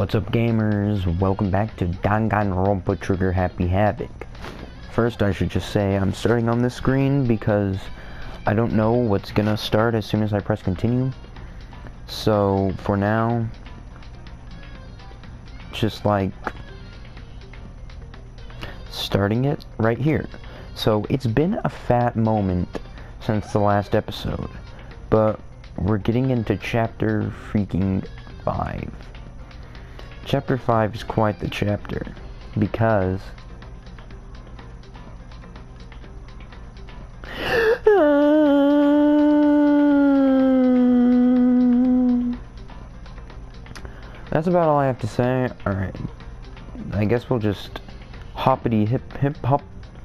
What's up, gamers? Welcome back to Danganronpa Trigger Happy Havoc. First, I should just say I'm starting on this screen because I don't know what's gonna start as soon as I press continue. So, for now, just like starting it right here. So, it's been a fat moment since the last episode, but we're getting into chapter freaking 5. Chapter 5 is quite the chapter, because that's about all I have to say. Alright, I guess we'll just hoppity hip hop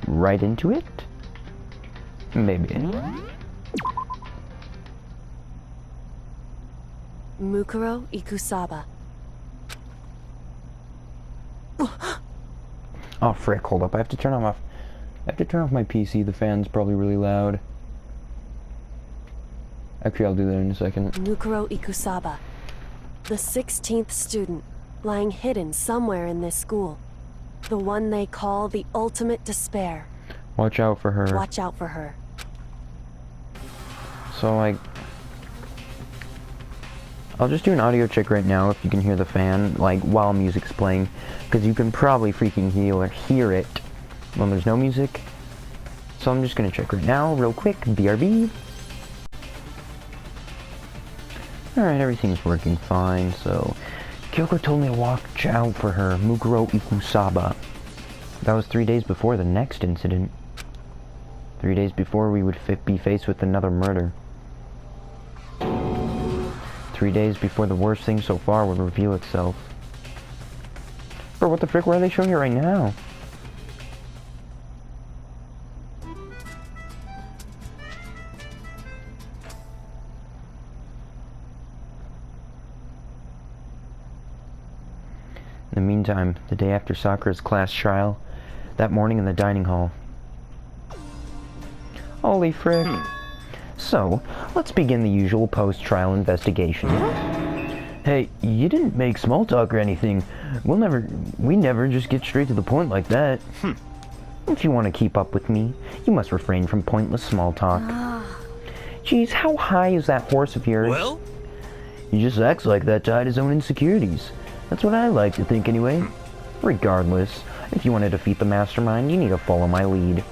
right into it? Maybe. Mukuro Ikusaba. Oh frick, hold up, I have to turn off my PC, the fan's probably really loud. Actually, I'll do that in a second. Mukuro Ikusaba. The 16th student, lying hidden somewhere in this school. The one they call the ultimate despair. Watch out for her. Watch out for her. So, like, I'll just do an audio check right now if you can hear the fan, like, while music's playing, because you can probably freaking hear it when there's no music. So I'm just gonna check right now, real quick, BRB. Alright, everything's working fine, so Kyoko told me to watch out for her, Mukuro Ikusaba. That was 3 days before the next incident. 3 days before we would be faced with another murder. 3 days before the worst thing so far would reveal itself. Bro, what the frick, why are they showing it right now? In the meantime, the day after Sakura's class trial, that morning in the dining hall. Holy frick. So, let's begin the usual post-trial investigation. Hey, you didn't make small talk or anything. We never just get straight to the point like that. If you want to keep up with me, you must refrain from pointless small talk. Geez, how high is that horse of yours? Well? He just acts like that to hide his own insecurities. That's what I like to think anyway. Regardless, if you want to defeat the mastermind, you need to follow my lead.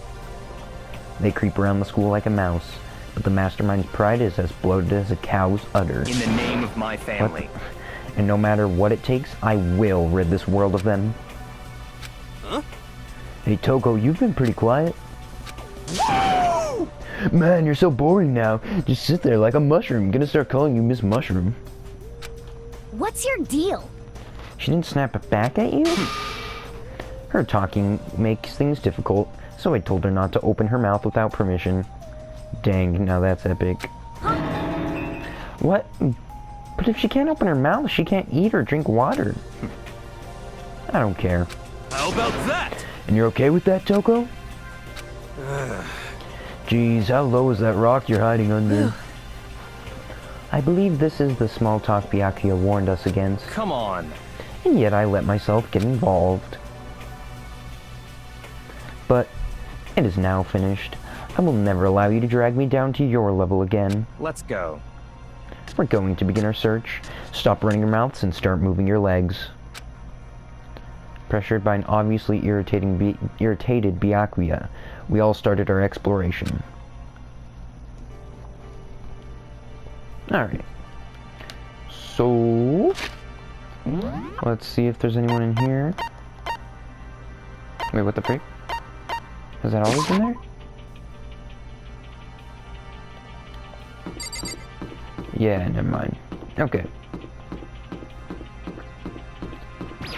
They creep around the school like a mouse, but the mastermind's pride is as bloated as a cow's udder. In the name of my family. And no matter what it takes, I will rid this world of them. Huh? Hey Toko, you've been pretty quiet. Man, you're so boring now. Just sit there like a mushroom. Gonna start calling you Miss Mushroom. What's your deal? She didn't snap it back at you? Her talking makes things difficult, so I told her not to open her mouth without permission. Dang, now that's epic. What? But if she can't open her mouth, she can't eat or drink water. I don't care. How about that? And you're okay with that, Toko? Geez, how low is that rock you're hiding under? I believe this is the small talk Byakuya warned us against. Come on. And yet I let myself get involved. But it is now finished. I will never allow you to drag me down to your level again. Let's go. We're going to begin our search. Stop running your mouths and start moving your legs. Pressured by an obviously irritated Byakuya, we all started our exploration. Alright. So, let's see if there's anyone in here. Wait, what the frick? Has that always been there? Yeah, never mind. Okay.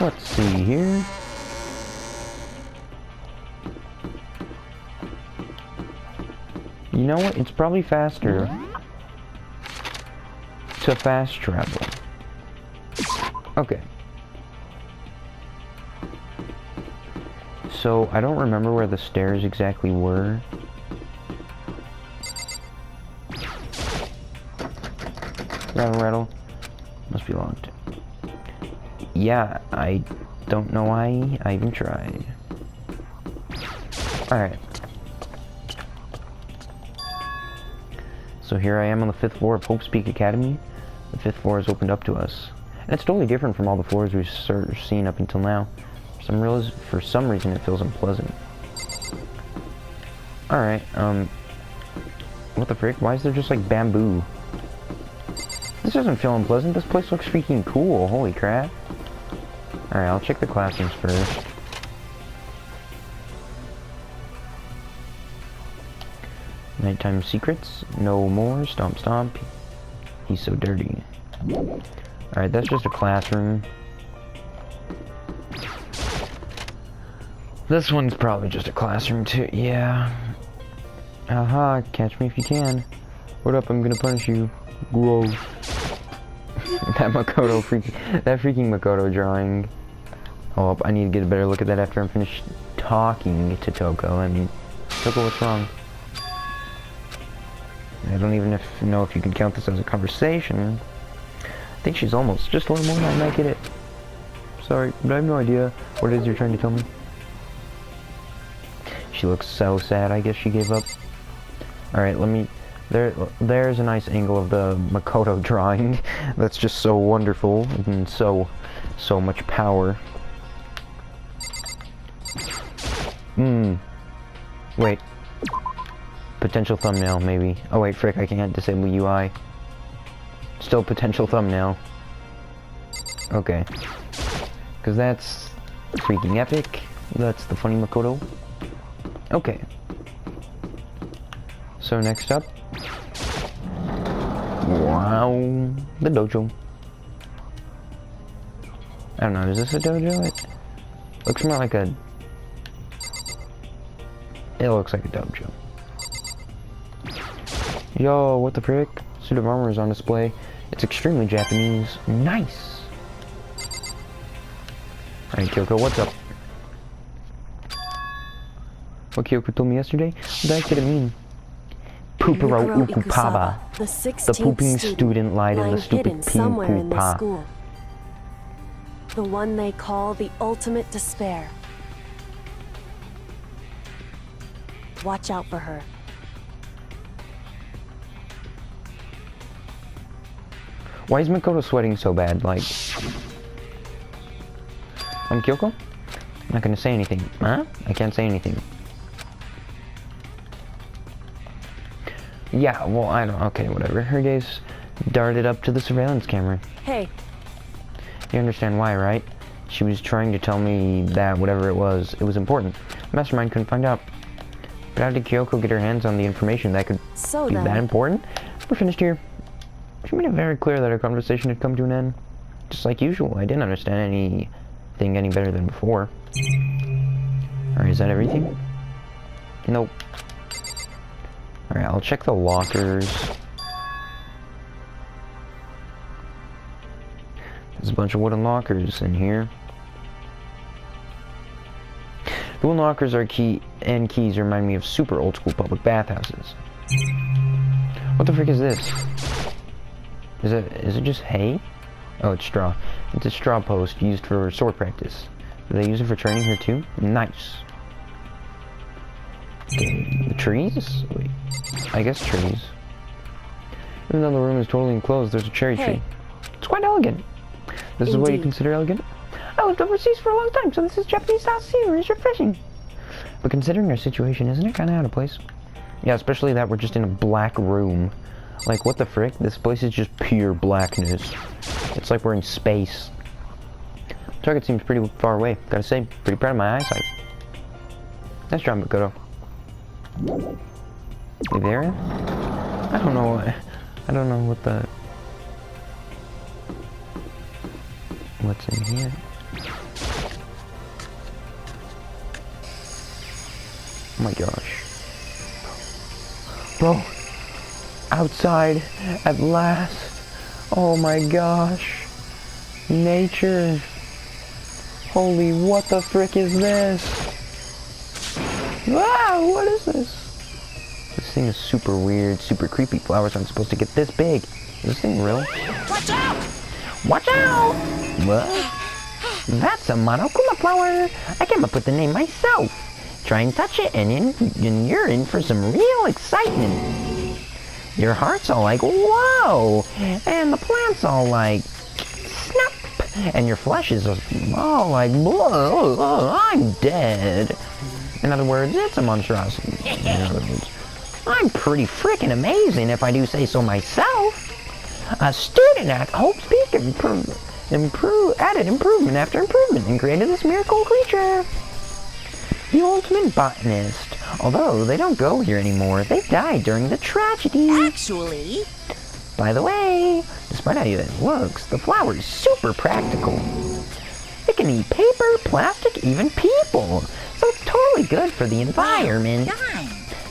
Let's see here. You know what? It's probably faster to fast travel. Okay. So, I don't remember where the stairs exactly were. Rattle, rattle. Must be locked. Yeah, I don't know why I even tried. Alright. So here I am on the 5th floor of Hope's Peak Academy. The 5th floor has opened up to us. And it's totally different from all the floors we've seen up until now. For some reason it feels unpleasant. Alright, what the frick? Why is there just like bamboo? This doesn't feel unpleasant. This place looks freaking cool. Holy crap. Alright, I'll check the classrooms first. Nighttime secrets. No more. Stomp stomp. He's so dirty. Alright, that's just a classroom. This one's probably just a classroom too. Yeah. Aha, catch me if you can. What up? I'm gonna punish you. Gross. That freaking Makoto drawing. Oh, I need to get a better look at that after I'm finished talking to Toko. I mean, Toko, what's wrong? I don't even know if you can count this as a conversation. I think she's almost just a little more than I might get it. Sorry, but I have no idea what it is you're trying to tell me. She looks so sad. I guess she gave up. Alright, let me... There's a nice angle of the Makoto drawing. That's just so wonderful and so much power. Wait. Potential thumbnail, maybe. Oh wait, frick, I can't disable UI. Still potential thumbnail. Okay. Because that's freaking epic. That's the funny Makoto. Okay. So next up. Wow. The dojo. I don't know, is this a dojo? It looks more like a... It looks like a dojo. Yo, what the frick? Suit of armor is on display. It's extremely Japanese. Nice! Alright, Kyoko, what's up? What Kyoko told me yesterday? What the heck did it mean? Puparo Ukupaba. The pooping student lied in the stupid pink poopa. The one they call the ultimate despair. Watch out for her. Why is Makoto sweating so bad? Like... Kyoko? I'm not gonna say anything. Huh? I can't say anything. Yeah, well, I don't... Okay, whatever. Her gaze darted up to the surveillance camera. Hey. You understand why, right? She was trying to tell me that whatever it was important. Mastermind couldn't find out. But how did Kyoko get her hands on the information that could be that important? We're finished here. She made it very clear that our conversation had come to an end. Just like usual, I didn't understand anything any better than before. Alright, is that everything? Nope. Alright, I'll check the lockers. There's a bunch of wooden lockers in here. The wooden lockers are keys remind me of super old school public bathhouses. What the frick is this? Is it just hay? Oh, it's straw. It's a straw post used for sword practice. Do they use it for training here too? Nice. Okay, the trees? Wait, I guess trees. Even though the room is totally enclosed, there's a cherry tree. It's quite elegant. This is what you consider elegant? I lived overseas for a long time, so this is Japanese style scenery. It's refreshing. But considering our situation, isn't it kind of out of place? Yeah, especially that we're just in a black room. Like, what the frick? This place is just pure blackness. It's like we're in space. Target seems pretty far away. Gotta say, pretty proud of my eyesight. Nice job, Makoto. You there? I don't know what the... What's in here? Oh my gosh. Bro! Outside, at last. Oh my gosh. Nature. Holy, what the frick is this? Wow, what is this? This thing is super weird, super creepy. Flowers aren't supposed to get this big. Is this thing real? Watch out! Watch out! What? That's a Monokuma flower. I came up with the name myself. Try and touch it, and you're in for some real excitement. Your heart's all like, whoa! And the plant's all like, snap! And your flesh is all like, whoa, I'm dead. In other words, it's a monstrosity. In other words, I'm pretty freaking amazing if I do say so myself. A student at Hope's Peak added improvement after improvement and created this miracle creature. The ultimate botanist. Although they don't go here anymore, they died during the tragedy. Actually... By the way, despite how it looks, the flower is super practical. It can eat paper, plastic, even people. So it's totally good for the environment.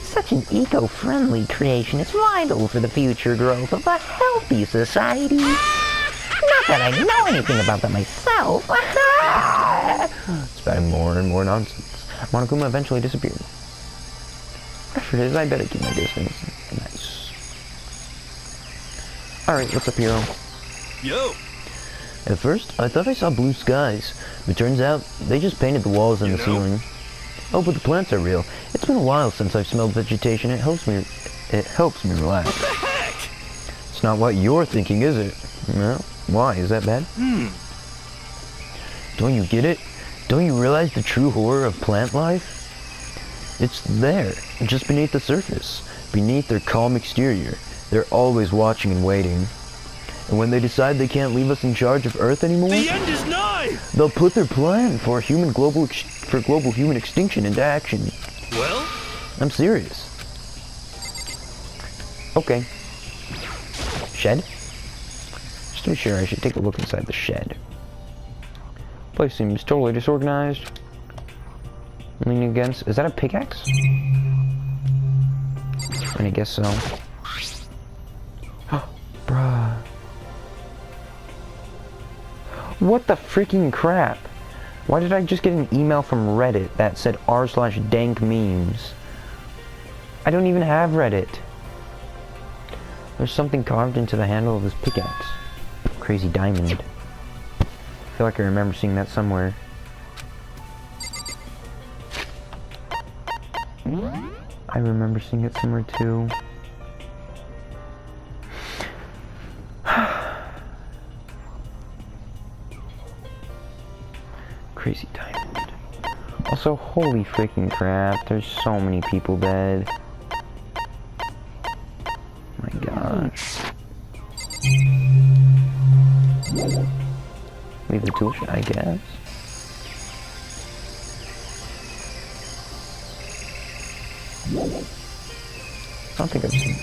Such an eco-friendly creation is vital for the future growth of a healthy society. Not that I know anything about that myself. Spouting more and more nonsense. Monokuma eventually disappeared. After this, I better keep my distance. Nice. Alright, what's up, hero? Yo! At first, I thought I saw blue skies, but turns out they just painted the walls and the ceiling. Oh, but the plants are real. It's been a while since I've smelled vegetation. It helps me relax. What the heck? It's not what you're thinking, is it? Well, why? Is that bad? Don't you get it? Don't you realize the true horror of plant life? It's there, just beneath the surface, beneath their calm exterior. They're always watching and waiting. And when they decide they can't leave us in charge of Earth anymore, The end is nigh! they'll put their plan for global human extinction into action. Well? I'm serious. Okay. Shed? Just to be sure, I should take a look inside the shed. Place seems totally disorganized. Leaning against... Is that a pickaxe? I guess so. Bruh. What the freaking crap? Why did I just get an email from Reddit that said r/dank memes? I don't even have Reddit. There's something carved into the handle of this pickaxe. Crazy diamond. I feel like I remember seeing that somewhere. I remember seeing it somewhere too. Crazy diamond. Also, holy freaking crap, there's so many people dead. My gosh. Leave the tool shed, I guess. I don't think I've seen.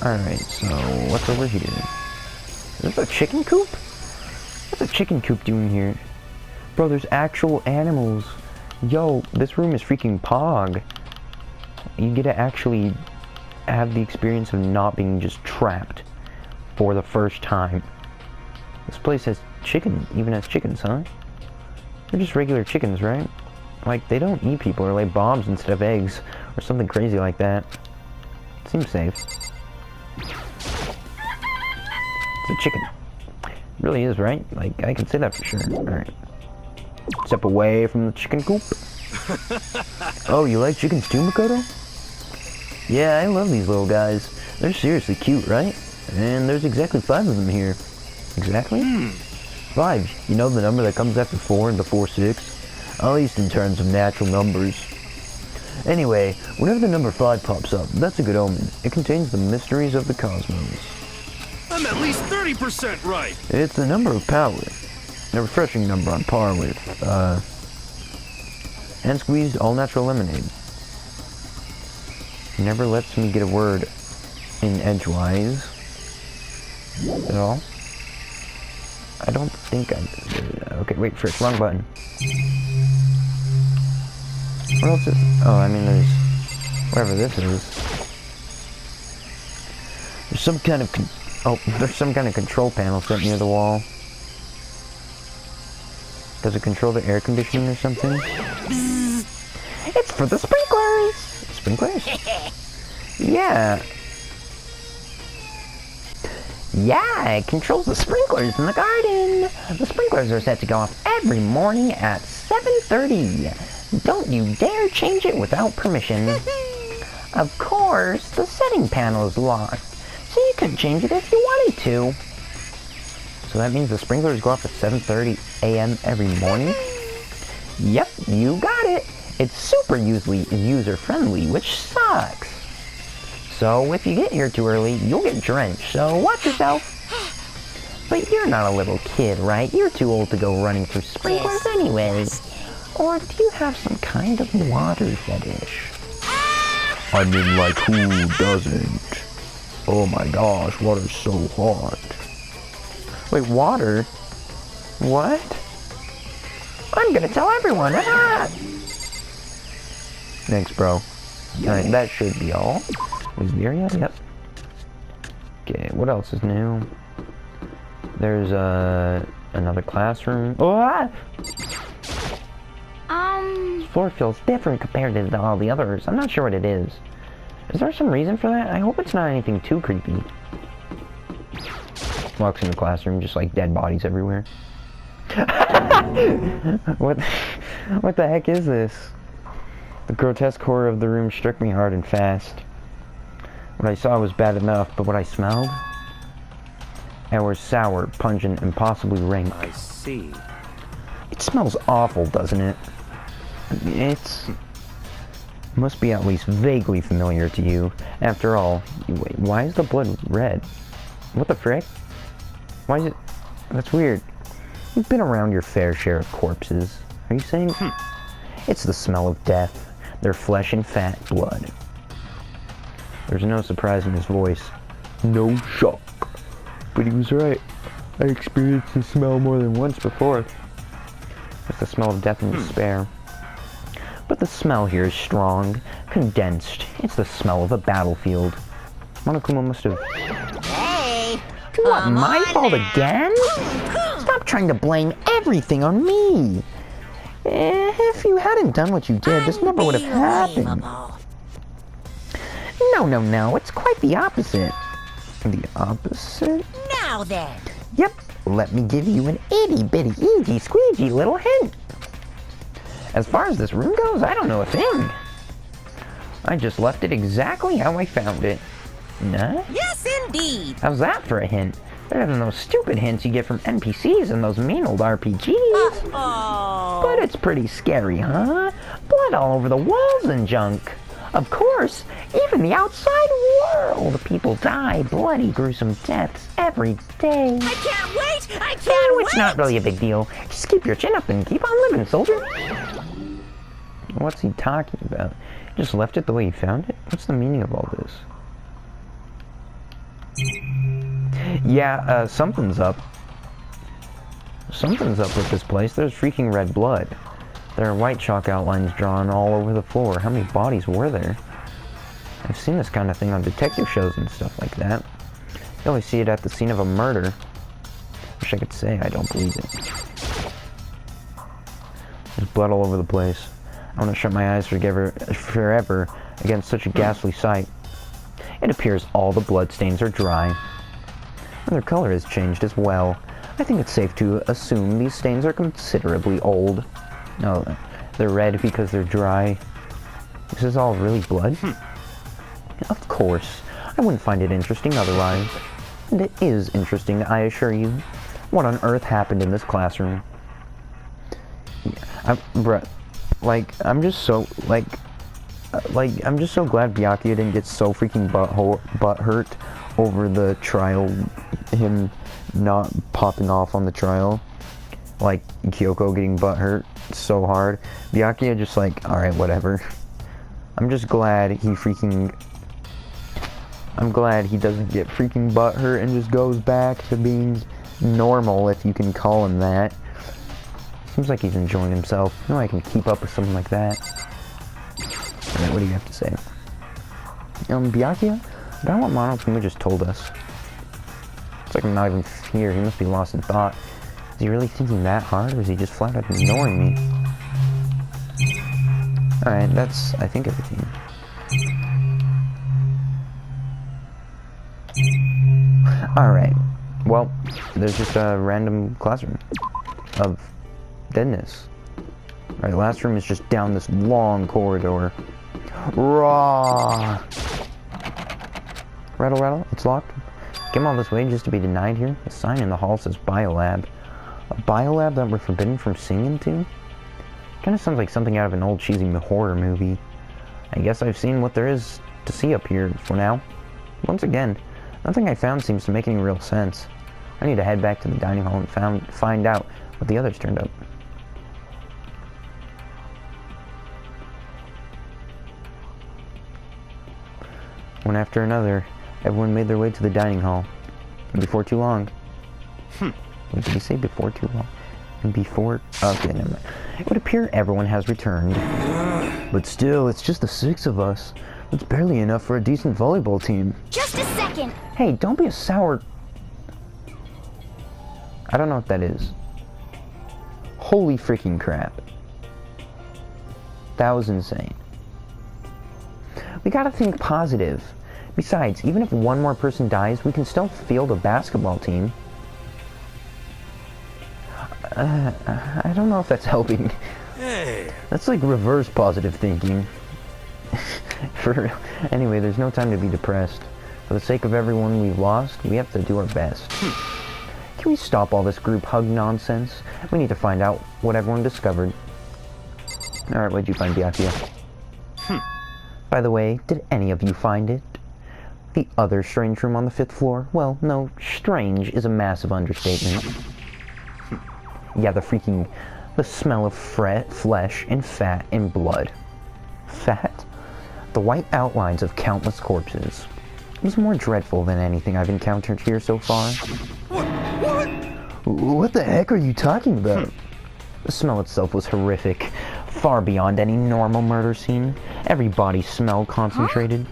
Alright, so what's over here? Is this a chicken coop? What's a chicken coop doing here? Bro, there's actual animals. Yo, this room is freaking pog. You get to actually have the experience of not being just trapped for the first time. This place has chicken, even has chickens, huh? They're just regular chickens, right? Like, they don't eat people or lay bombs instead of eggs, or something crazy like that. Seems safe. It's a chicken. It really is, right? Like, I can say that for sure. Alright. Step away from the chicken coop. Oh, you like chickens too, Makoto? Yeah, I love these little guys. They're seriously cute, right? And there's exactly 5 of them here. Exactly? 5. You know the number that comes after 4 and before 6? At least in terms of natural numbers. Anyway, whenever the number 5 pops up, that's a good omen. It contains the mysteries of the cosmos. I'm at least 30% right! It's the number of power. A refreshing number on par with, hand-squeezed all-natural lemonade. Never lets me get a word in edgewise. At all. I don't think I... Okay, wait, first, wrong button. What else is... Oh, I mean, there's... Whatever this is. There's some kind of... there's some kind of control panel set near the wall. Does it control the air conditioning or something? It's for the sprinklers! Sprinklers? Yeah. Yeah, it controls the sprinklers in the garden. The sprinklers are set to go off every morning at 7:30. Don't you dare change it without permission. Of course, the setting panel is locked, so you couldn't change it if you wanted to. So that means the sprinklers go off at 7:30 a.m. every morning? Yep, you got it. It's super user-friendly, which sucks. So if you get here too early, you'll get drenched, so watch yourself. But you're not a little kid, right? You're too old to go running through sprinklers anyway. Or do you have some kind of water fetish? I mean, like, who doesn't? Oh my gosh, water's so hot. Wait, water? What? I'm gonna tell everyone! Ah! Thanks, bro. Alright, that should be all. Is the area? Yep. Okay, what else is new? There's another classroom. Oh! Ah! This floor feels different compared to all the others. I'm not sure what it is. Is there some reason for that? I hope it's not anything too creepy. Walks in the classroom, just like dead bodies everywhere. What the heck is this? The grotesque horror of the room struck me hard and fast. What I saw was bad enough, but what I smelled? It was sour, pungent, and possibly rank. I see. It smells awful, doesn't it? It's... must be at least vaguely familiar to you. After all, wait, why is the blood red? What the frick? Why is it... That's weird. You've been around your fair share of corpses. Are you saying? It's the smell of death. Their flesh and fat blood. There's no surprise in his voice. No shock. But he was right. I experienced the smell more than once before. It's the smell of death and despair. But the smell here is strong, condensed. It's the smell of a battlefield. Monokuma must have... Hey! What, my fault again? Stop trying to blame everything on me. If you hadn't done what you did, this never would have happened. No, it's quite the opposite. The opposite? Now then! Yep, let me give you an itty-bitty, easy-squeegee little hint. As far as this room goes, I don't know a thing. I just left it exactly how I found it. Nah? Yes, indeed! How's that for a hint? Better than those stupid hints you get from NPCs and those mean old RPGs. But it's pretty scary, huh? Blood all over the walls and junk. Of course, even the outside world. People die bloody, gruesome deaths every day. I can't wait! I can't Oh, wait! it's not really a big deal. Just keep your chin up and keep on living, soldier. What's he talking about? He just left it the way he found it? What's the meaning of all this? Yeah, something's up. Something's up with this place. There's freaking red blood. There are white chalk outlines drawn all over the floor. How many bodies were there? I've seen this kind of thing on detective shows and stuff like that. You always see it at the scene of a murder. Wish I could say I don't believe it. There's blood all over the place. I want to shut my eyes forever against such a ghastly sight. It appears all the bloodstains are dry. And their color has changed as well. I think it's safe to assume these stains are considerably old. No, they're red because they're dry. This is all really blood? Of course. I wouldn't find it interesting otherwise. And it is interesting, I assure you. What on earth happened in this classroom? I'm just so glad Byakuya didn't get so freaking butthurt over the trial, him not popping off on the trial. Like, Kyoko getting butthurt so hard. Byakuya just like, alright, whatever. I'm just glad he doesn't get freaking butthurt and just goes back to being normal, if you can call him that. Seems like he's enjoying himself. I know I can keep up with something like that. Alright, what do you have to say? Byakuya? About what Monokuma just told us. It's like I'm not even here. He must be lost in thought. Is he really thinking that hard, or is he just flat out ignoring me? Alright, that's, I think, everything. Alright. Well, there's just a random classroom of deadness. Alright, last room is just down this long corridor. Raw! Rattle, rattle, it's locked. Came all this way just to be denied here. The sign in the hall says biolab. A biolab that we're forbidden from seeing into? Kinda sounds like something out of an old cheesy horror movie. I guess I've seen what there is to see up here for now. Once again, nothing I found seems to make any real sense. I need to head back to the dining hall and find out what the others turned up. One after another, everyone made their way to the dining hall. And before too long... What did he say? Before too long? And before... Okay, never mind. It would appear everyone has returned. But still, it's just the 6 of us. It's barely enough for a decent volleyball team. Just a second. Hey, don't be a sour... I don't know what that is. Holy freaking crap. That was insane. We gotta think positive. Besides, even if one more person dies, we can still field a basketball team. I don't know if that's helping. Hey. That's like reverse positive thinking. Anyway, there's no time to be depressed. For the sake of everyone we've lost, we have to do our best. Can we stop all this group hug nonsense? We need to find out what everyone discovered. Alright, what'd you find, Byakuya? By the way, did any of you find it? The other strange room on the 5th floor? Well, no, strange is a massive understatement. Yeah, the smell of flesh and fat and blood. Fat? The white outlines of countless corpses. It was more dreadful than anything I've encountered here so far. What the heck are you talking about? The smell itself was horrific, far beyond any normal murder scene. Every body smell concentrated.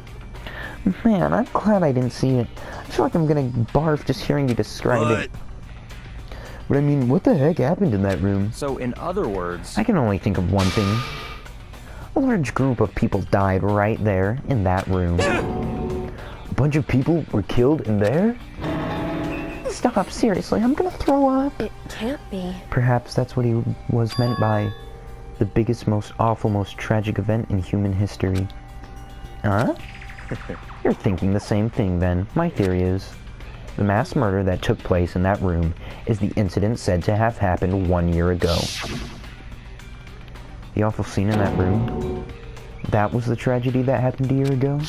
Man, I'm glad I didn't see it. I feel like I'm gonna barf just hearing you describe it. But I mean, what the heck happened in that room? So, in other words... I can only think of one thing. A large group of people died right there, in that room. A bunch of people were killed in there? Stop, seriously, I'm gonna throw up. It can't be. Perhaps that's what he was meant by the biggest, most awful, most tragic event in human history. Huh? You're thinking the same thing then. My theory is, the mass murder that took place in that room is the incident said to have happened 1 year ago. The awful scene in that room, that was the tragedy that happened a year ago?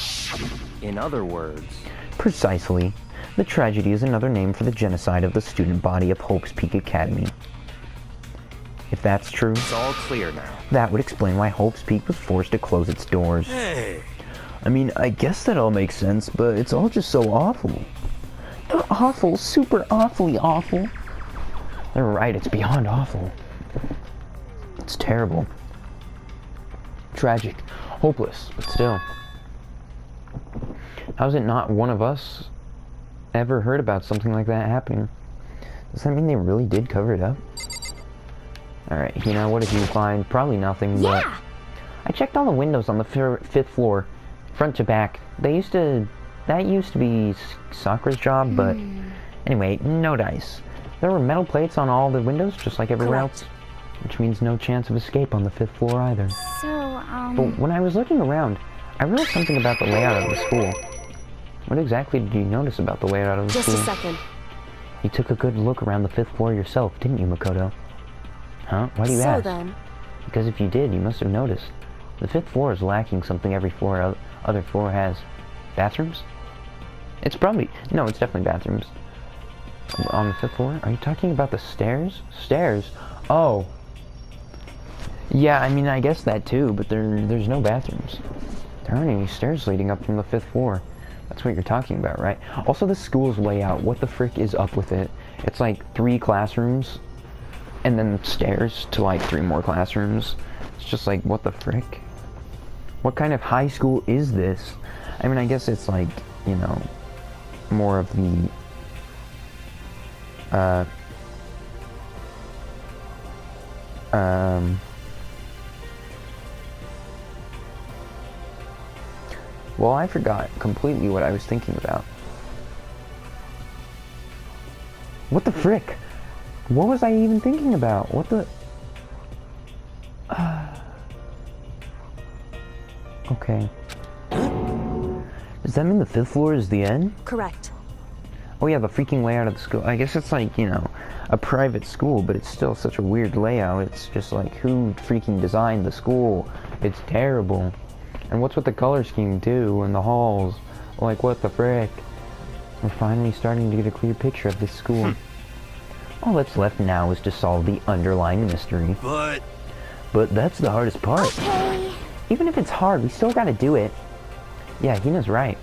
In other words... Precisely. The tragedy is another name for the genocide of the student body of Hope's Peak Academy. If that's true, It's all clear now. that would explain why Hope's Peak was forced to close its doors. Hey. I mean, I guess that all makes sense, but it's all just so awful. They're awful, super awfully awful. They're right, it's beyond awful. It's terrible. Tragic. Hopeless, but still. How's it not one of us ever heard about something like that happening? Does that mean they really did cover it up? Alright, you know, what did you find? Probably nothing, but... Yeah. I checked all the windows on the 5th floor, front to back. That used to be Sakura's job, but... Anyway, no dice. There were metal plates on all the windows, just like everywhere Correct. else. Which means no chance of escape on the 5th floor either. So, But when I was looking around, I realized something about the layout of the school. What exactly did you notice about the layout of the Just school? a second. You took a good look around the 5th floor yourself, didn't you, Makoto? Huh? Why do you ask? Then, Because if you did, you must have noticed. The 5th floor is lacking something every other floor has. Bathrooms? It's probably... No, it's definitely bathrooms. On the 5th floor? Are you talking about the stairs? Stairs? Oh. Yeah, I mean, I guess that too, but there's no bathrooms. There aren't any stairs leading up from the 5th floor. That's what you're talking about, right? Also, the school's layout. What the frick is up with it? It's like 3 classrooms, and then stairs to like 3 more classrooms. It's just like, what the frick? What kind of high school is this? I mean, I guess it's like, you know, more of the, well, I forgot completely what I was thinking about. What the frick? What was I even thinking about? What the... Okay. Does that mean the 5th floor is the end? Correct. Oh yeah, the freaking layout of the school. I guess it's like, you know, a private school, but it's still such a weird layout. It's just like, who freaking designed the school? It's terrible. And what's with the color scheme too, and the halls? Like, what the frick? We're finally starting to get a clear picture of this school. All that's left now is to solve the underlying mystery. But that's the hardest part. Okay. Even if it's hard, we still gotta do it. Yeah, Hina's right.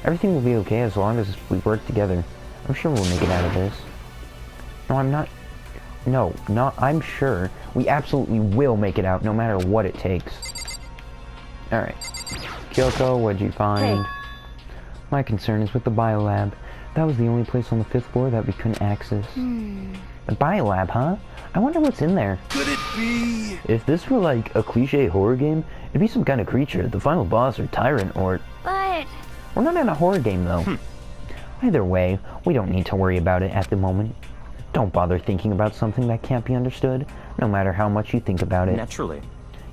Everything will be okay as long as we work together. I'm sure we'll make it out of this. No, I'm not... No, I'm sure we absolutely will make it out, no matter what it takes. Alright. Kyoko, what'd you find? Hey. My concern is with the biolab. That was the only place on the 5th floor that we couldn't access. The biolab, huh? I wonder what's in there. could it be? If this were like a cliche horror game, it'd be some kind of creature, the final boss or tyrant or... But We're not in a horror game though. Either way, we don't need to worry about it at the moment. Don't bother thinking about something that can't be understood, no matter how much you think about it. Naturally.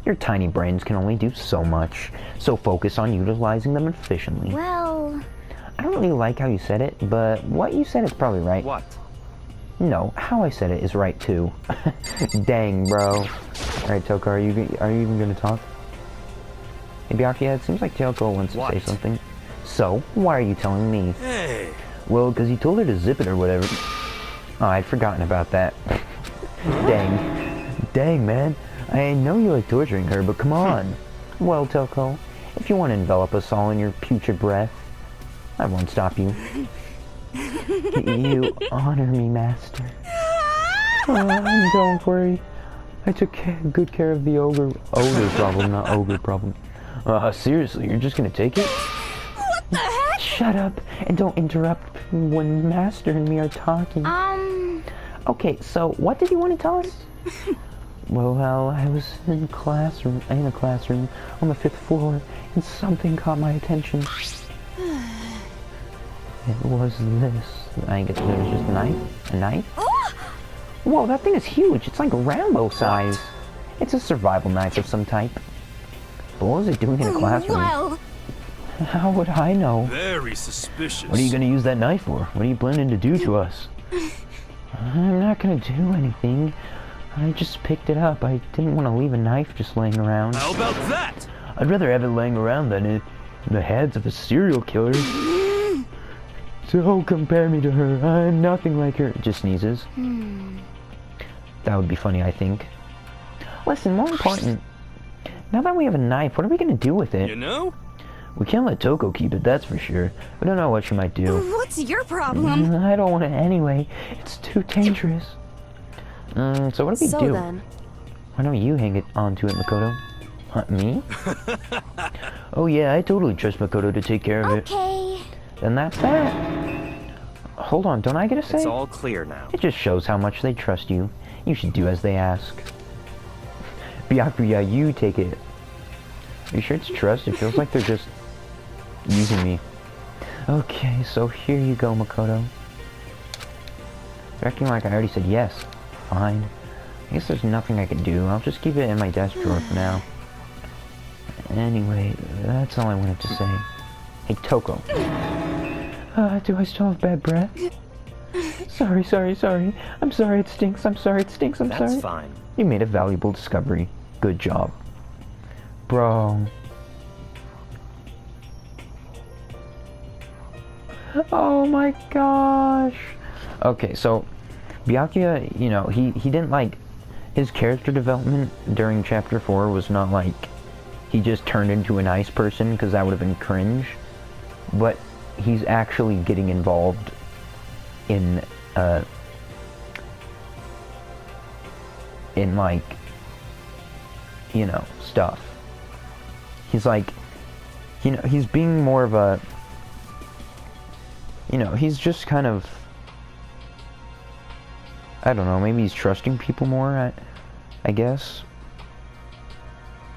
Your tiny brains can only do so much, so focus on utilizing them efficiently. well, I don't really like how you said it, but what you said is probably right. What? No, how I said it is right too. Dang, bro. Alright, Toko, are you even gonna talk? Hey, Byakuya, it seems like Kyoko wants to say What? something. So, why are you telling me? Hey. Well, because he told her to zip it or whatever. Oh, I'd forgotten about that. Dang, man. I know you like torturing her, but come on. Well, Toko, if you want to envelop us all in your putrid breath, I won't stop you. You honor me, Master. Oh, don't worry. I took good care of the ogre problem, not ogre problem. Seriously, you're just gonna take it? what the heck? Shut up and don't interrupt when Master and me are talking. Okay, so what did you want to tell us? Well, I was in a classroom on the 5th floor, and something caught my attention. It was this. I guess there was just a knife. A knife? Whoa, that thing is huge. It's like Rambo size. It's a survival knife of some type. But what was it doing in a classroom? Well, How would I know? Very suspicious. What are you gonna use that knife for? What are you planning to do to us? I'm not gonna do anything. I just picked it up. I didn't want to leave a knife just laying around. How about that? I'd rather have it laying around than in the heads of a serial killer. Don't compare me to her. I'm nothing like her. Just sneezes. That would be funny, I think. Listen, more important. Now that we have a knife, what are we gonna do with it? You know? We can't let Toko keep it, that's for sure. We don't know what she might do. what's your problem? I don't want it anyway. It's too dangerous. So what do we So do? then, Why don't you hang it onto it, Makoto? Me? Oh yeah, I totally trust Makoto to take care of it. Okay. Then that's that. Hold on, don't I get a say? It's all clear now. It just shows how much they trust you. You should do as they ask. Byakuya, you take it. Are you sure it's trust? It feels like they're just using me. Okay, so here you go, Makoto. You're acting like I already said yes. Fine. I guess there's nothing I can do. I'll just keep it in my desk drawer for now. Anyway, that's all I wanted to say. Hey, Toko. Do I still have bad breath? Sorry. I'm sorry it stinks. I'm sorry. That's fine. You made a valuable discovery. Good job. Bro. Oh my gosh. Okay, so Byakuya, you know, he didn't like his character development during chapter 4 was not like he just turned into a nice person, because that would have been cringe. But he's actually getting involved in like, you know, stuff. He's like, you know, he's being more of a, you know, he's just kind of, I don't know, maybe he's trusting people more, I guess.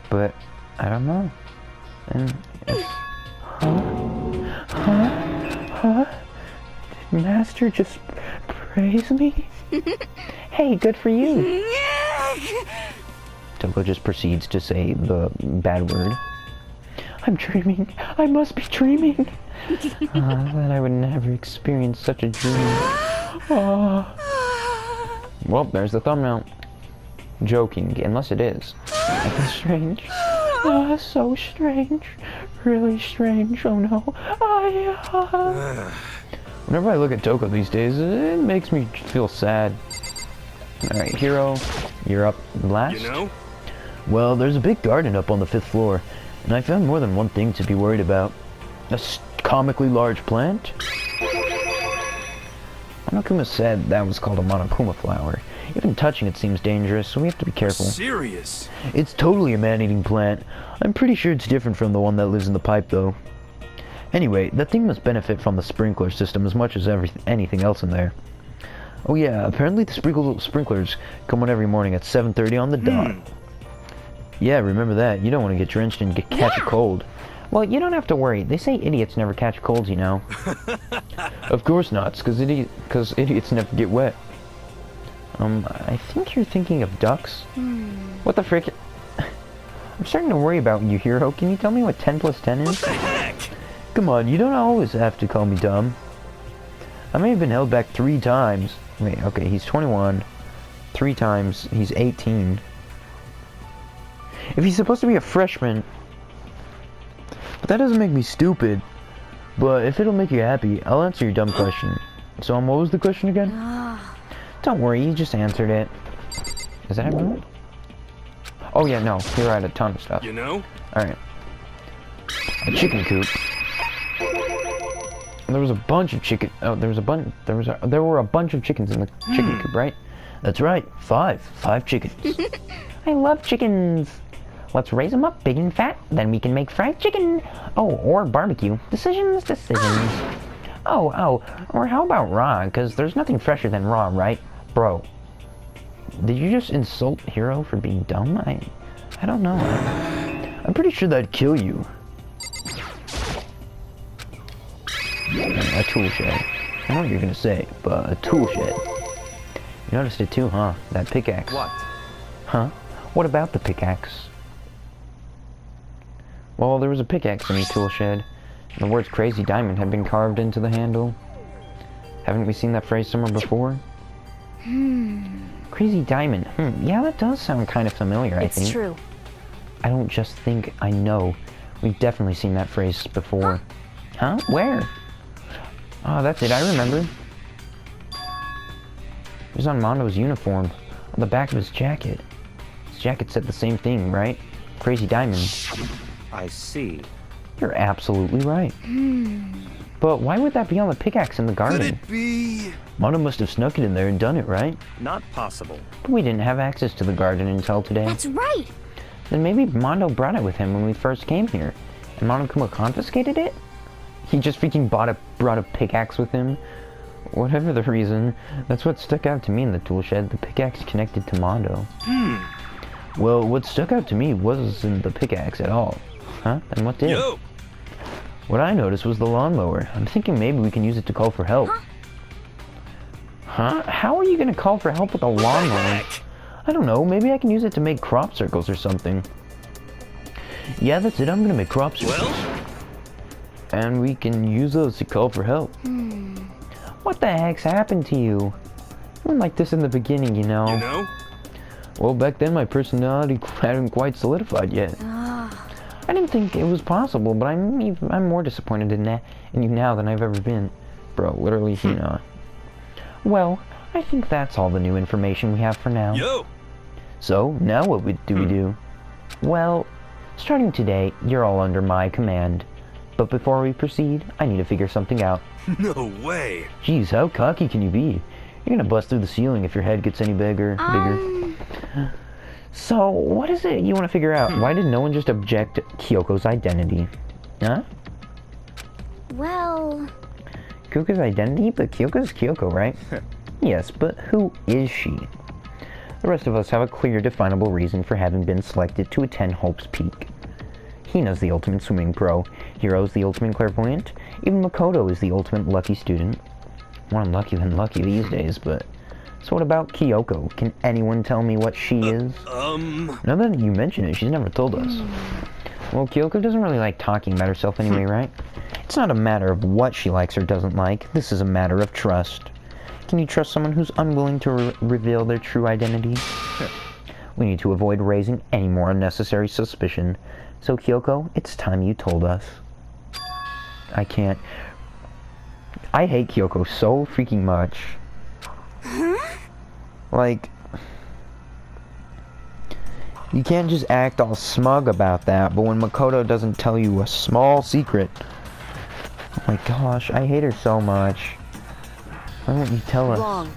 But, I don't know. And, Huh? Did Master just praise me? Hey, good for you. Toko just proceeds to say the bad word. I'm dreaming. I must be dreaming. That I would never experience such a dream. Well, there's the thumbnail. Joking, unless it is. That's strange. So strange. Really strange. Oh no. Whenever I look at Toko these days, it makes me feel sad. Alright, Hero, you're up last. You know? Well, there's a big garden up on the 5th floor, and I found more than one thing to be worried about. A comically large plant? Monokuma said that was called a Monokuma flower. Even touching it seems dangerous, so we have to be careful. Serious? It's totally a man-eating plant. I'm pretty sure it's different from the one that lives in the pipe, though. Anyway, that thing must benefit from the sprinkler system as much as anything else in there. Oh yeah, apparently the sprinklers come on every morning at 7:30 on the dot. Yeah, remember that. You don't want to get drenched and catch a cold. Well, you don't have to worry. They say idiots never catch colds, you know. Of course not, because idiots never get wet. I think you're thinking of ducks. What the frick? I'm starting to worry about you, Hero. Can you tell me what 10 plus 10 is? What the heck? Come on, you don't always have to call me dumb. I may have been held back 3 times. Wait, okay, he's 21. 3 times, he's 18. If he's supposed to be a freshman... But that doesn't make me stupid. But if it'll make you happy, I'll answer your dumb question. So, what was the question again? Don't worry, you just answered it. Is that everyone? Oh yeah, no, Hero had a ton of stuff. You know? Alright. A chicken coop. There was a bunch of chicken. Oh, there were a bunch of chickens in the chicken coop, right? That's right. 5 chickens. I love chickens. Let's raise them up big and fat, then we can make fried chicken. Oh, or barbecue. Decisions. Oh, or how about raw? Because there's nothing fresher than raw, right? Bro, did you just insult Hero for being dumb? I don't know. I'm pretty sure that'd kill you. A tool shed. I know what you're gonna say, but a tool shed. You noticed it too, huh? That pickaxe. What? Huh? What about the pickaxe? Well, there was a pickaxe in the tool shed. And the words Crazy Diamond had been carved into the handle. Haven't we seen that phrase somewhere before? Crazy Diamond. Yeah, that does sound kind of familiar, I think. It's true. I don't just think, I know. We've definitely seen that phrase before. Huh? Where? Oh, that's it, I remember. It was on Mondo's uniform, on the back of his jacket. His jacket said the same thing, right? Crazy Diamond. I see. You're absolutely right. But why would that be on the pickaxe in the garden? Could it be? Mondo must have snuck it in there and done it, right? Not possible. But we didn't have access to the garden until today. That's right. Then maybe Mondo brought it with him when we first came here. And Monokuma confiscated it? He just freaking brought a pickaxe with him? Whatever the reason, that's what stuck out to me in the tool shed, the pickaxe connected to Mondo. Well, what stuck out to me wasn't the pickaxe at all. Huh? Then what did? Yo! What I noticed was the lawnmower. I'm thinking maybe we can use it to call for help. Huh? How are you gonna call for help with a lawnmower? I don't know, maybe I can use it to make crop circles or something. Yeah, that's it, I'm gonna make crop circles. Well? And we can use those to call for help. What the heck's happened to you? You weren't like this in the beginning, you know. You know? Well, back then my personality hadn't quite solidified yet. I didn't think it was possible, but I'm more disappointed in you now than I've ever been. Bro, literally, you know. Well, I think that's all the new information we have for now. Yo! So, now what do we do? Well, starting today, you're all under my command. But before we proceed, I need to figure something out. No way! Jeez, how cocky can you be? You're gonna bust through the ceiling if your head gets any bigger. So, what is it you want to figure out? Why did no one just object to Kyoko's identity? Huh? Well... Kyoko's identity? But Kyoko's Kyoko, right? Yes, but who is she? The rest of us have a clear, definable reason for having been selected to attend Hope's Peak. Hina's the ultimate swimming pro, Hiro's the ultimate clairvoyant, even Makoto is the ultimate lucky student. More unlucky than lucky these days, but... So what about Kyoko? Can anyone tell me what she is? Now that you mention it, she's never told us. Well, Kyoko doesn't really like talking about herself anyway, right? It's not a matter of what she likes or doesn't like. This is a matter of trust. Can you trust someone who's unwilling to reveal their true identity? We need to avoid raising any more unnecessary suspicion. So, Kyoko, it's time you told us. I can't... I hate Kyoko so freaking much. Like... You can't just act all smug about that, but when Makoto doesn't tell you a small secret... Oh my gosh, I hate her so much. Why won't you tell us? Wrong.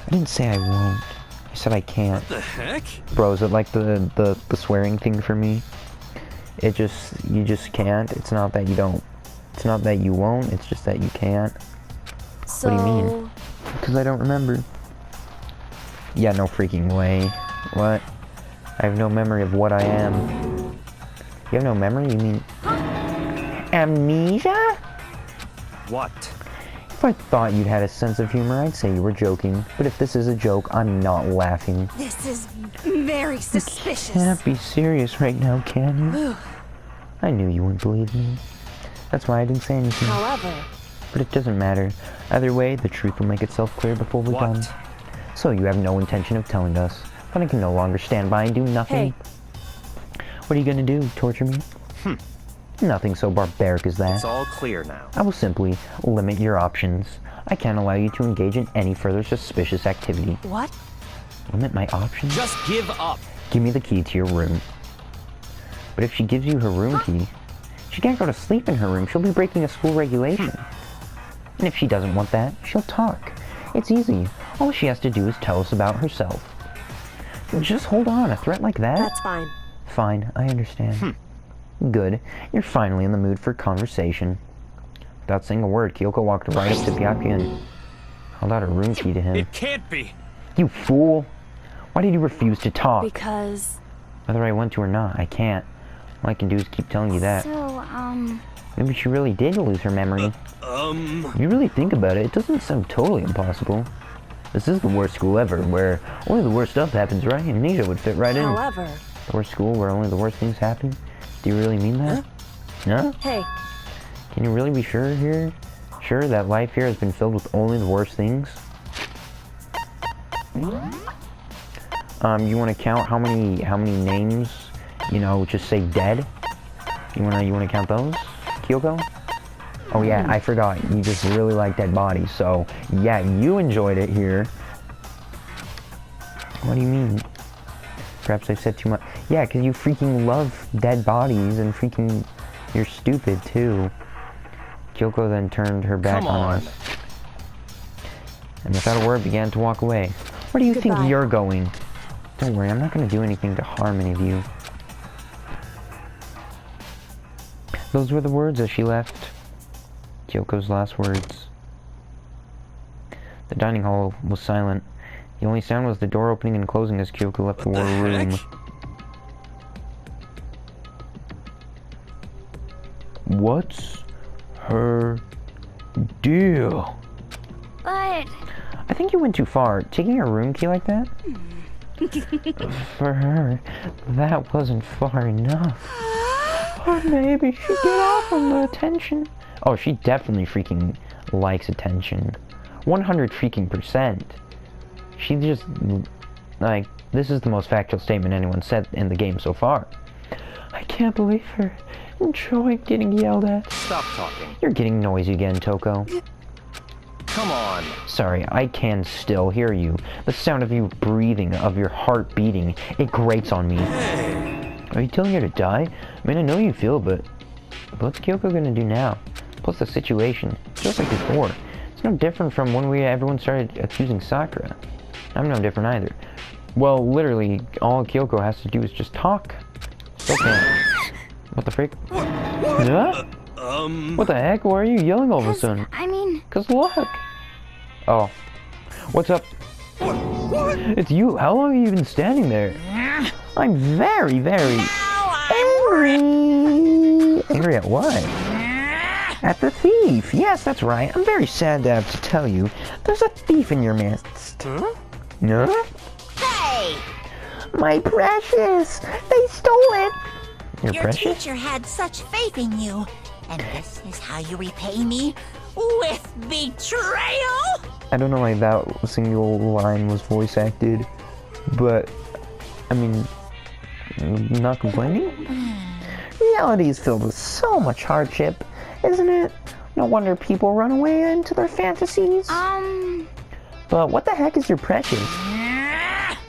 I didn't say I won't. I said I can't. What the heck? Bro, is it like the swearing thing for me? You just can't. It's not that you don't. It's not that you won't, it's just that you can't. So... What do you mean? Because I don't remember. Yeah, no freaking way. What? I have no memory of what I am. You have no memory? You mean... amnesia? What? If I thought you'd had a sense of humor, I'd say you were joking. But if this is a joke, I'm not laughing. This is very suspicious. Can't be serious right now, can you? I knew you wouldn't believe me. That's why I didn't say anything. However... But it doesn't matter. Either way, the truth will make itself clear before we're What? done. So you have no intention of telling us. But I can no longer stand by and do nothing. Hey. What are you gonna do? Torture me? Nothing so barbaric as that. It's all clear now. I will simply limit your options. I can't allow you to engage in any further suspicious activity. What? Limit my options? Just give up. Give me the key to your room. But if she gives you her room key, she can't go to sleep in her room. She'll be breaking a school regulation. And if she doesn't want that, she'll talk. It's easy. All she has to do is tell us about herself. Just hold on. A threat like that? That's fine. Fine, I understand. Good. You're finally in the mood for conversation. Without saying a word, Kyoko walked right up to Byakuya and held out her room key to him. It can't be. You fool! Why did you refuse to talk? Because... Whether I want to or not, I can't. All I can do is keep telling you that. So, Maybe she really did lose her memory. If you really think about it, it doesn't sound totally impossible. This is the worst school ever, where only the worst stuff happens, right? Amnesia would fit right in. However... The worst school where only the worst things happen? Do you really mean that? No? Hey, Can you really be sure here? Sure that life here has been filled with only the worst things? You want to count how many names, you know, just say dead? You wanna count those, Kyoko? Oh yeah, I forgot. You just really like dead bodies, so yeah, you enjoyed it here. What do you mean? Perhaps I've said too much. Yeah, because you freaking love dead bodies and freaking... You're stupid, too. Kyoko then turned her back on us. And without a word began to walk away. Where do you Goodbye. think you're going? Don't worry, I'm not going to do anything to harm any of you. Those were the words as she left. Kyoko's last words. The dining hall was silent. The only sound was the door opening and closing as Kyoko left the room. What's her deal? but I think you went too far. Taking her room key like that? For her, that wasn't far enough. Or maybe she'd get off on the attention. Oh, she definitely freaking likes attention. 100 freaking %. She just, like, this is the most factual statement anyone said in the game so far. I can't believe her enjoying getting yelled at. Stop talking. You're getting noisy again, Toko. Come on. Sorry, I can still hear you. The sound of you breathing, of your heart beating, it grates on me. Are you telling her to die? I mean, I know you feel, but what's Kyoko gonna do now? Plus the situation, just like before. It's no different from when everyone started accusing Sakura. I'm no different either. Well, literally, all Kyoko has to do is just talk. Still can't. What the freak? Yeah? What the heck? Why are you yelling all of a sudden? I mean, 'Cause look. Oh. What's up? It's you. How long have you been standing there? I'm very, very angry. Angry at what? At the thief. Yes, that's right. I'm very sad to have to tell you. There's a thief in your midst. Huh? No? Hey! My precious! They stole it! Your Your precious? teacher had such faith in you. And this is how you repay me? With betrayal? I don't know why that single line was voice acted, but, I mean, not complaining? Reality is filled with so much hardship, isn't it? No wonder people run away into their fantasies. But what the heck is your precious?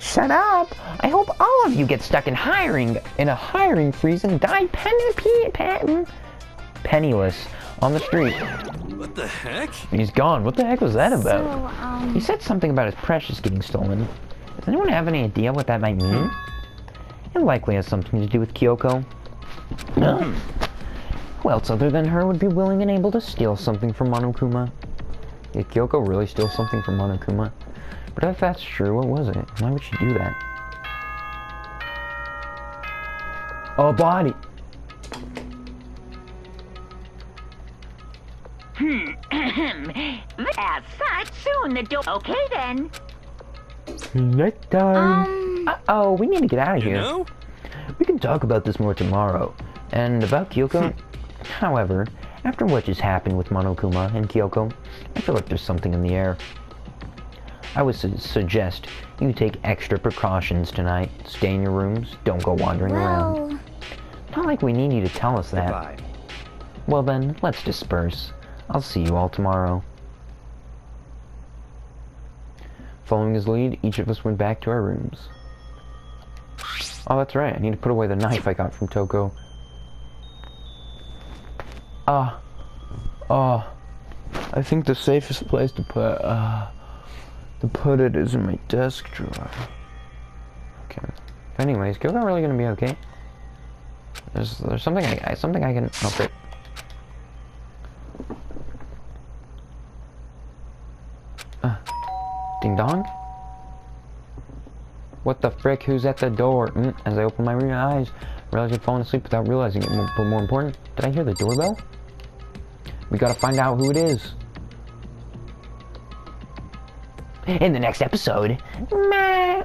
Shut up! I hope all of you get stuck in a hiring freeze and die penniless on the street. What the heck? He's gone. What the heck was that about? So, He said something about his precious getting stolen. Does anyone have any idea what that might mean? It likely has something to do with Kyoko. Who else other than her would be willing and able to steal something from Monokuma? Did Kyoko really steal something from Monokuma? But if that's true, what was it? Why would she do that? A body! That's not soon, the door. Okay then. Next time! Uh-oh, we need to get out of You here. know? We can talk about this more tomorrow. And about Kyoko, however, after what just happened with Monokuma and Kyoko, I feel like there's something in the air. I would suggest you take extra precautions tonight. Stay in your rooms, don't go wandering around. well, Not like we need you to tell us that. Goodbye. Well then, let's disperse. I'll see you all tomorrow. Following his lead, each of us went back to our rooms. Oh, that's right, I need to put away the knife I got from Toko. I think the safest place to put it is in my desk drawer. Okay. Anyways, Kyoko really gonna be okay? There's something I can. Oh, great. Ding dong. What the frick? Who's at the door? As I open my eyes, I realize I've fallen asleep without realizing it. But more important, did I hear the doorbell? We gotta find out who it is. In the next episode, meh.